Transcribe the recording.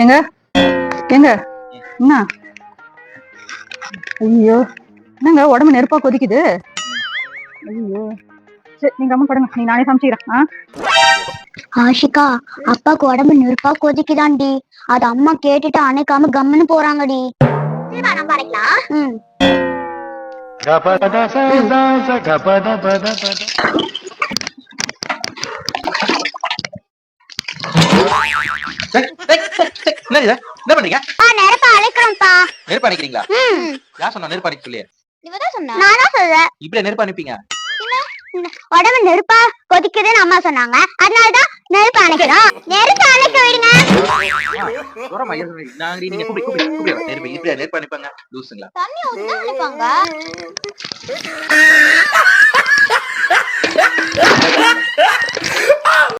எங்க எங்க என்ன? ஐயோ, என்னங்க உடம்பு நெருப்பா கொதிக்குது. ஐயோ, சரி நீங்க அம்மா படுங்க, நீ நானே சமைச்சுக்கிறேன். ஆஷிகா, அப்பாக்கு உடம்பு நெருப்பா கொதிக்குதாண்டி. அது அம்மா கேட்டுட்டு அணைக்காம கம்முன்னு போறாங்கடி. நம்ம அணைக்கலாம். என்ன பண்ணீங்க? நெருப்ப அணைக்கிறோம்ப்பா. நெருப்பு அணைக்கிறீங்களா? யார் சொன்னா நெருப்பு அணைக்க சொல்லி? நீதான் சொன்ன. நானா சொல்றேன். இப்படி நெருப்பு அணைப்பீங்க? உடம்பு நெருப்பா கொதிக்குதுன்னு அம்மா சொன்னாங்க, அதனாலதான் நெருப்பு அணைக்கிறோம். நெருப்பு அணைக்க விடுங்க. நீங்க நெருப்பு இப்படி நெருப்பு அணைப்பாங்க லூசுங்களா? தண்ணி ஊத்திதான் அணைப்பாங்க.